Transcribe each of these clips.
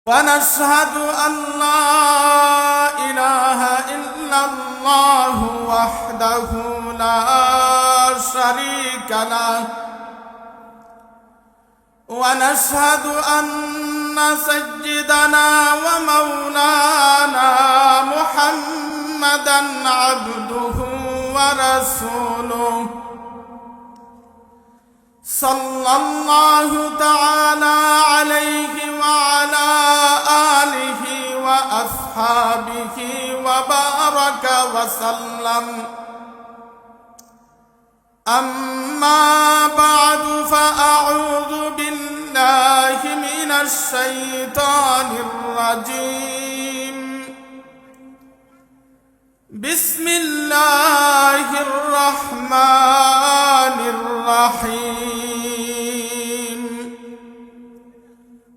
ونشهد أن لا إله إلا الله وحده لا شريك له ونشهد أن سيدنا ومولانا محمدا عبده ورسوله صلى الله تعالى عليه وعلى آله وأصحابه وبارك وسلم أما بعد فأعوذ بالله من الشيطان الرجيم بسم الله الرحمن الرحيم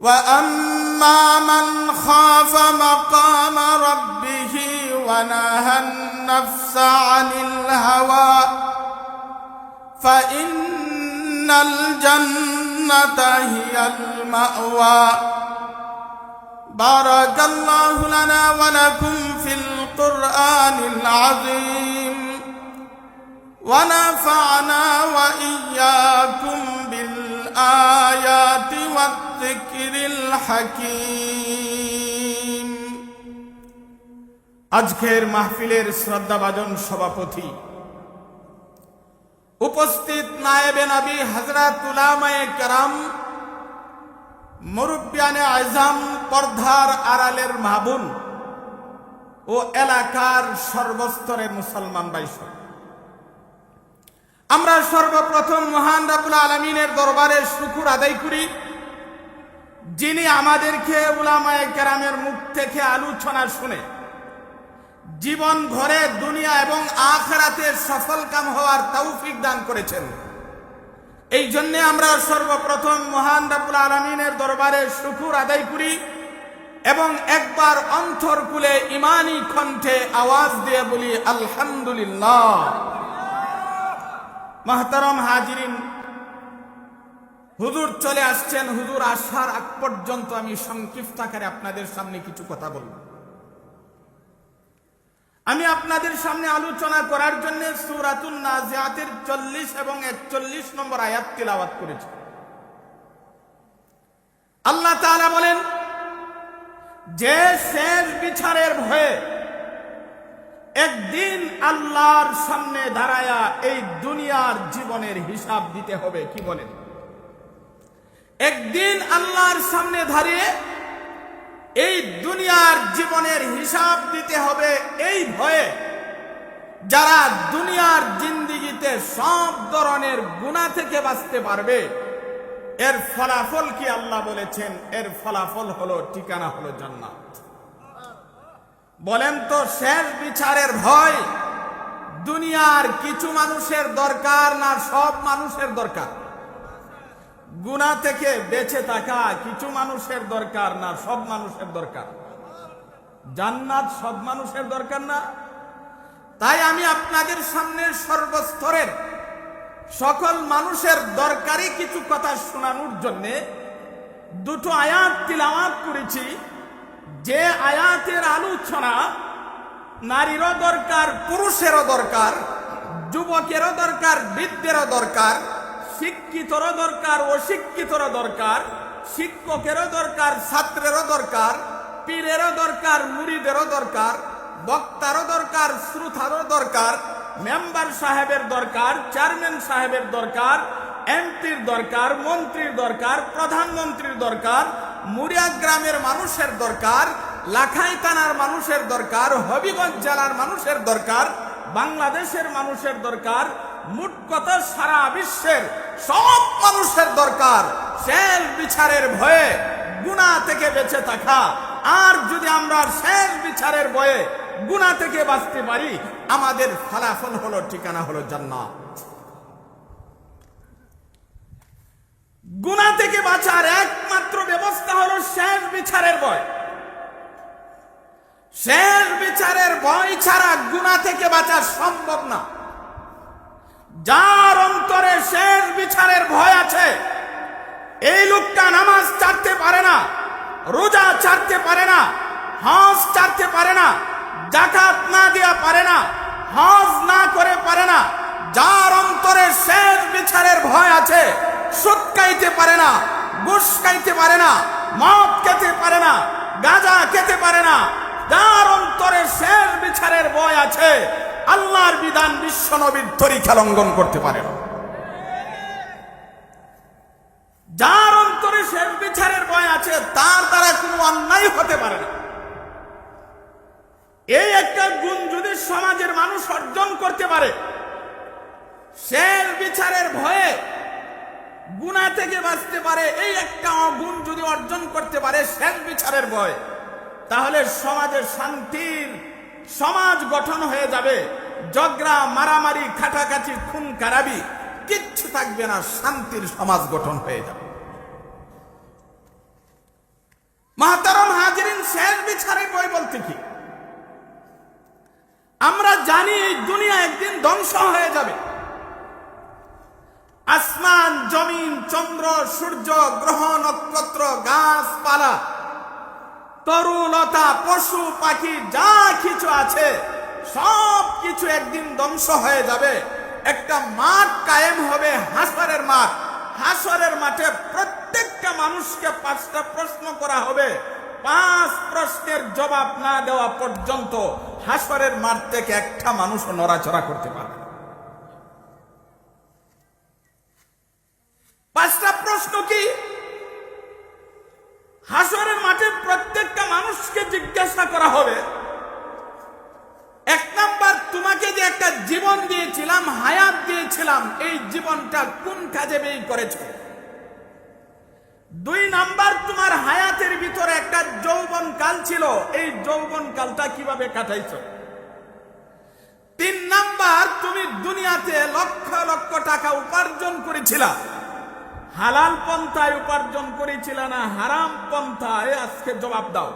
وأما من خاف مقام ربه ونهى النفس عن الهوى فإن الجنة هي المأوى بارك الله لنا ولكم في القرآن العظيم ونفعنا وإياكم بالآيات والذكر الحكيم আজকের মাহফিলের শ্রদ্ধাভাজন সভাপতি উপস্থিত নায়েবে নবী হযরত উলামায়ে কেরাম মুরব্বিয়ানে আযম পর্দার আড়ালের মাহবুন ও এলাকার সর্বস্তরের মুসলমান ভাই আমরা সর্বপ্রথম মহান রব্বুল আলামিনের দরবারে শুকর আদায় করি যিনি আমাদেরকে উলামায়ে কেরামের মুখ থেকে আলোচনা শুনে জীবন ঘরে দুনিয়া এবং আখিরাতে সফলকাম হওয়ার তৌফিক দান করেছেন। এই জন্য আমরা সর্বপ্রথম মহান রব্বুল আলামিনের দরবারে শুকর আদায় করি এবং একবার অন্তরকুলে ঈমানি কণ্ঠে আওয়াজ দিয়ে বলি আলহামদুলিল্লাহ। মুহতারাম হাজিরিন, হুজুর চলে আসছেন। হুজুর আসার আগ পর্যন্ত আমি সংক্ষিপ্ত আকারে আপনাদের সামনে কিছু কথা বলবো। আমি আপনাদের সামনে আলোচনা করার জন্য সূরাতুন নাজিয়াতের 40 এবং 41 নম্বর আয়াত তিলাওয়াত করেছি। আল্লাহ তাআলা বলেন, যে শেষ বিচারের ভয়ে একদিন আল্লাহর সামনে দাঁড়ায়া এই দুনিয়ার জীবনের হিসাব দিতে হবে। কি বলেন? একদিন আল্লাহর সামনে দাঁড়িয়ে এই দুনিয়ার জীবনের হিসাব দিতে হবে, এই ভয়ে যারা দুনিয়ার জিন্দেগিতে সব ধরনের গুনাহ থেকে বাঁচতে পারবে, এর ফলাফল কি আল্লাহ বলেছেন? এর ফলাফল হলো, ঠিকানা হলো জান্নাত। বলেন তো, শেষ বিচারের ভয় দুনিয়ার কিছু মানুষের দরকার না সব মানুষের দরকার? গুনাহ থেকে বেঁচে থাকা কিছু মানুষের দরকার না সব মানুষের দরকার? জান্নাত সব মানুষের দরকার না? তাই আমি আপনাদের সামনে সর্বস্তরের সকল মানুষের দরকারি কিছু কথা শোনানোর জন্য দুটো আয়াত তিলাওয়াত করেছি। যে আয়াতের আলোচনা নারীরও দরকার, পুরুষেরও দরকার, যুবকেরও দরকার, বৃদ্ধেরও দরকার, শিক্ষিতরও দরকার, অশিক্ষিতরও দরকার, শিক্ষকেরও দরকার, ছাত্রেরও দরকার, পীরেরও দরকার, মুরিদেরও দরকার, বক্তারও দরকার, শ্রোতারও দরকার, মেম্বার সাহেবের দরকার, চেয়ারম্যান সাহেবের দরকার, এমপির দরকার, মন্ত্রীর দরকার, প্রধানমন্ত্রীর দরকার, মুরিয়া গ্রামের মানুষের দরকার, লাখাই থানার মানুষের দরকার, হবিগঞ্জ জেলার মানুষের দরকার, বাংলাদেশের মানুষের দরকার, মোট কথা সারা বিশ্বের সব মানুষের দরকার শেষ বিচারের ভয়ে গুনাহ থেকে বেঁচে থাকা। আর যদি আমরা শেষ বিচারের ভয়ে গুনাহ থেকে বাঁচতে পারি, আমাদের ফলাফল হলো, ঠিকানা হলো জান্নাত। গুনাহ থেকে বাঁচার একমাত্র ব্যবস্থা হলো শেষ বিচারের ভয়। শেষ বিচারের ভয় ছাড়া গুনাহ থেকে বাঁচা সম্ভব না। যার অন্তরে শেষ বিচারের ভয় আছে, এই লোকটা নামাজ ছাড়তে পারে না, রোজা ছাড়তে পারে না, হজ ছাড়তে পারে না, যাকাত না দেয়া পারে না, হজ না করে পারে না, যার অন্তরে শেষ বিচারের ভয় আছে, সুদ খাইতে পারে না, ঘুষ খাইতে পারে না, মদ খেতে পারে না, গাঁজা খেতে পারে না, যার অন্তরে শেষ বিচারের ভয় আছে, আল্লাহর বিধান বিশ্ব নবীর তরিকা লঙ্ঘন করতে পারে না। যার অন্তরে শেষ বিচারের ভয় আছে তার দ্বারা কোনো অন্যায় হতে পারে না। এই একটা গুণ যদি সমাজের মানুষ অর্জন করতে পারে, শেষ বিচারের ভয়ে গুনাহ থেকে বাঁচতে পারে, এই একটা গুণ যদি অর্জন করতে পারে, শেষ বিচারের ভয়, তাহলে সমাজে শান্তির সমাজ গঠন হয়ে যাবে। ঝগড়া, মারামারি, খাটাখাটি, খুন খারাপি কিচ্ছু থাকবে না, শান্তির সমাজ গঠন হয়ে যাবে। মাহতারাম হাজিরিন, শেষ বিচারের ভয় বলতে কি? আমরা জানি এই দুনিয়া একদিন ধ্বংস হয়ে যাবে। আসমান, জমিন, চন্দ্র, সূর্য, গ্রহ, নক্ষত্র, গাছপালা, তরুলতা, পশু পাখি, যা কিছু আছে সব কিছু একদিন ধ্বংস হয়ে যাবে। একটা মাঠ কায়েম হবে, হাসরের মাঠ। হাসরের মাঠে প্রত্যেকটা মানুষকে 5টা প্রশ্ন করা হবে। 5 প্রশ্নের জবাব না দেওয়া পর্যন্ত হাসরের মাঠ থেকে একটা মানুষ নড়াচড়া করতে পারবে না। 5টা প্রশ্ন কি? হাসরের মাঠে প্রত্যেকটা মানুষকে জিজ্ঞাসা করা হবে, 1 নাম্বার, তোমাকে যে একটা জীবন দিয়েছিলাম, হায়াত দিয়েছিলাম, এই জীবনটা কোন কাজে ব্যয় করেছ? 2 নাম্বার, তোমার হায়াতের ভিতরে একটা যৌবন কাল ছিল, এই যৌবন কালটা কিভাবে কাটাইছো? 3 নাম্বার, তুমি দুনিয়াতে লক্ষ লক্ষ টাকা উপার্জন করেছিলা, হালাল পন্থায় উপার্জন করেছিল না হারাম পন্থায়? আজকে জবাব দাও।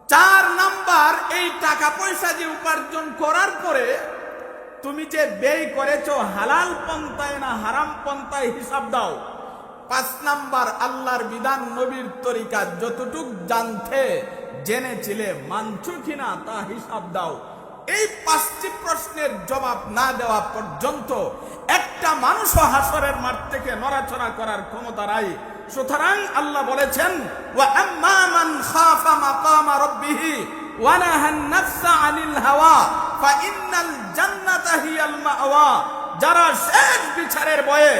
4 নাম্বার, এই টাকা পয়সা যে উপার্জন করার পরে তুমি যে ব্যয় করেছো, হালাল পন্থায় না হারাম পন্থায়, হিসাব দাও। 5 নাম্বার, আল্লাহর বিধান নবীর তরিকা যতটুক জানতে জেনেছিলে মানছো কিনা তা হিসাব দাও। এই 5টি প্রশ্নের জবাব না দেওয়া পর্যন্ত একটা মানুষও হাসরের মাঠ থেকে নড়াচড়া করার ক্ষমতা নাই। সুতরাং আল্লাহ বলেছেন, ওয়া আম্মা মান খাফা মাকামা রাব্বিহি ওয়া নাহান নাফসা আনিল হাওয়া ফাইন্নাল জান্নাতা হিয়াল মাওয়া। যারা শেষ বিচারের ভয়ে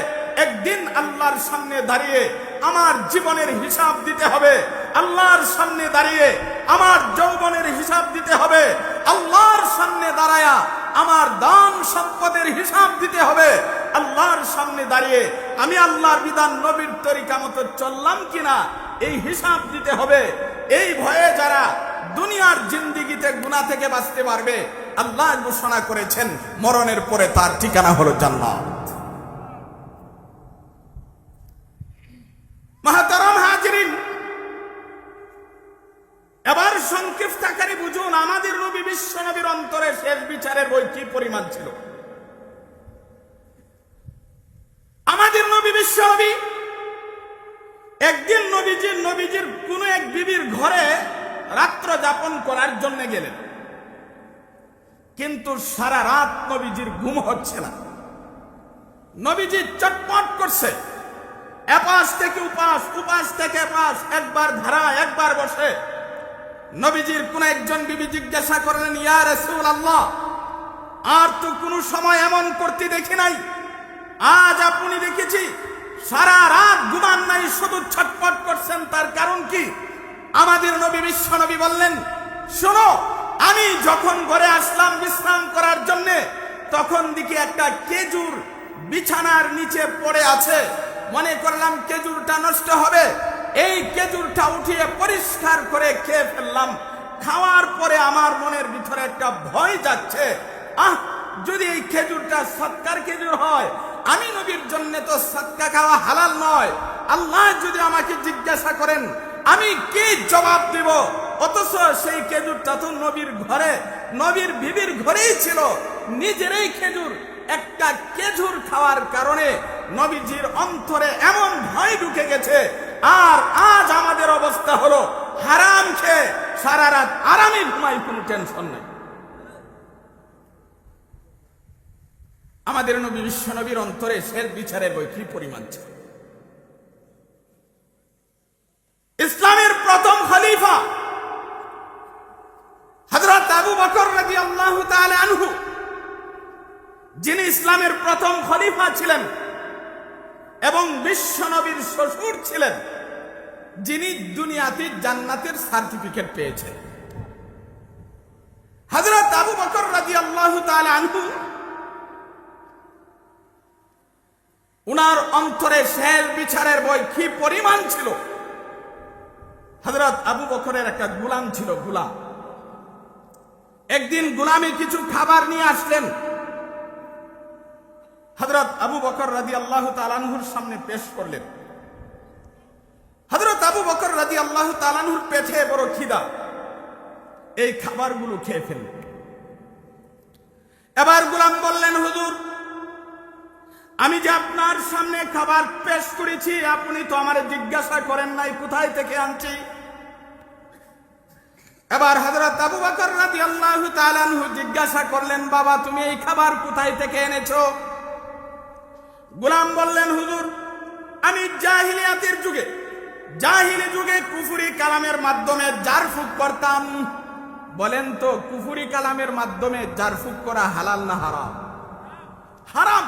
একদিন আল্লাহর সামনে দাঁড়িয়ে আমার জীবনের হিসাব দিতে হবে, আল্লাহর সামনে দাঁড়িয়ে আমার যৌবনের হিসাব দিতে হবে, আল্লাহর সামনে দাঁড়ায়া আমার দান সম্পদের হিসাব দিতে হবে, আল্লাহর সামনে দাঁড়িয়ে আমি আল্লাহর বিধান নবীর তরিকা মতো চললাম কিনা এই হিসাব দিতে হবে। এই ভয়ে যারা দুনিয়ার জিন্দেগিতে গুনাহ থেকে বাঁচতে পারবে, আল্লাহ ঘোষণা করেছেন মরণের পরে তার ঠিকানা হলো জান্নাত। মাহতারাম হাজিরিন, এবার সংক্ষিপ্ত আকারে বুঝুন আমাদের নবী বিশ্ব নবীর অন্তরে শেষ বিচারের বই কি পরিমাণ ছিল। আমাদের নবী বিশ্ব নবী একদিন নবীজির কোন এক বিবির ঘরে রাত্র যাপন করার জন্য গেলেন, কিন্তু সারা রাত নবীজির ঘুম হচ্ছে না। নবীজি চটপট করছে, এপাশ থেকে উপাস, উপাস থেকে এপাশ, একবার ধারা একবার বসে। নবীজির কোন একজন বিবি জিজ্ঞাসা করলেন, ইয়া রাসূলুল্লাহ, আর তো কোন সময় এমন করতে দেখি নাই, আজ আপনি দেখেছি সারা রাত ঘুমান নাই, শুধু ছটপট করছেন, তার কারণ কি? আমাদের নবী বিশ্ব নবী বললেন, শোনো, আমি যখন ঘরে আসলাম বিশ্রাম করার জন্য, তখন দেখি একটা খেজুর বিছানার নিচে পড়ে আছে। মনে করলাম খেজুরটা নষ্ট হবে, এই খেজুরটা উঠিয়ে পরিষ্কার করে খেয়ে ফেললাম। খাওয়ার পরে আমার মনের ভিতরে একটা ভয় যাচ্ছে, যদি এই খেজুরটা সৎকার খেজুর হয়, আমি নবীর জন্য তো সৎকা খাওয়া হালাল নয়, আল্লাহ যদি আমাকে জিজ্ঞাসা করেন আমি কি জবাব দিব? অথচ সেই খেজুরটা তো নবীর ঘরে, নবীর বিবির ঘরেই ছিল, নিজেরই খেজুর। একটা খেজুর খাওয়ার কারণে নবীজির অন্তরে এমন ভয় ঢুকে গেছে, আর আজ আমাদের অবস্থা হলো হারাম খেয়ে সারা রাত আরামে ঘুমাই, কোনো টেনশন নাই। আমাদের নবী বিশ্ব নবীর অন্তরে শের বিচারের বই কি পরিমাণ ছিল। ইসলামের প্রথম খলিফা হযরত আবু বকর রাদিয়াল্লাহু তাআলা আনহু, যিনি ইসলামের প্রথম খলিফা ছিলেন এবং বিশ্ব নবীর শ্বশুর ছিলেন, যিনি দুনিয়াতে জান্নাতের সার্টিফিকেট পেয়েছেন, হযরত আবু বকর রাদিয়াল্লাহু তাআলা আনহু, উনার অন্তরে শের বিচারের বই কি পরিমাণ ছিল। হযরত আবু বকরের একটা গোলাম ছিল, গোলাম। একদিন গোলামে কিছু খাবার নিয়ে আসলেন, হযরত আবু বকর রাদিয়াল্লাহু তাআলা আনহুর সামনে পেশ করলেন। হযরত আবু বকর রাদিয়াল্লাহু তাআলা আনহুর পেটে বড় খিদা, এই খাবারগুলো খেয়ে ফেললেন। এবার গোলাম বললেন, হুজুর, আমি যে আপনার সামনে খাবার পেশ করেছি, আপনি তো আমারে জিজ্ঞাসা করেন নাই কোথায় থেকে আনছি। এবার হযরত আবু বকর রাদিয়াল্লাহু তাআলা আনহু জিজ্ঞাসা করলেন, বাবা, তুমি এই খাবার কোথায় থেকে এনেছো? গোলাম বললেন, হুজুর, আমি জাহিলিয়াতের যুগে, জাহিলি যুগে কুফরি কালামের মাধ্যমে জারফুক করতাম। বলেন তো, কুফরি কালামের মাধ্যমে জারফুক করা হালাল না হারাম? হারাম।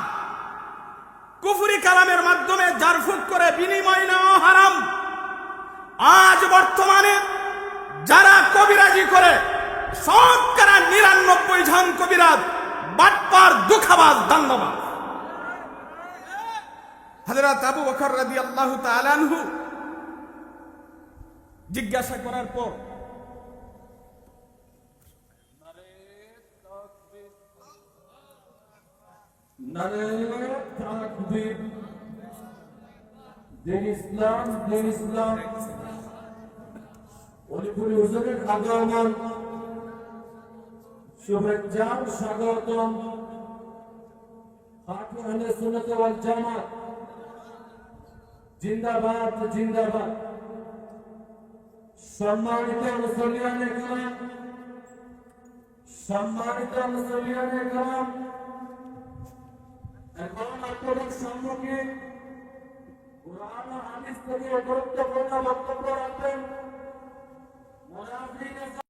কুফরি কালামের মাধ্যমে জারফুক করে বিনিময় নেওয়া হারাম। আজ বর্তমানে যারা কবিরাজি করে, শতকরা ৯৯ জন কবিরাজ বাটপার, দুঃখাবাজ, দাঙ্গাবাজ। হযরত আবু বকর রাদিয়াল্লাহু তাআলা আনহু জিজ্ঞাসা করার পর ইসলাম অলিপুরি হুজুরের আগমন, শুভেচ্ছা, স্বাগতম। আহলে সুন্নাত ওয়াল জামাত জিন্দাবাদ, জিন্দাবাদ। সম্মানিত মুসলিয়ানে কেরাম, সম্মানিত মুসলিয়ানে কেরাম, এখন আপনাদের সম্মুখে কুরআন ও হাদিস থেকে গুরুত্বপূর্ণ বক্তব্য রাখবেন মুনাফিক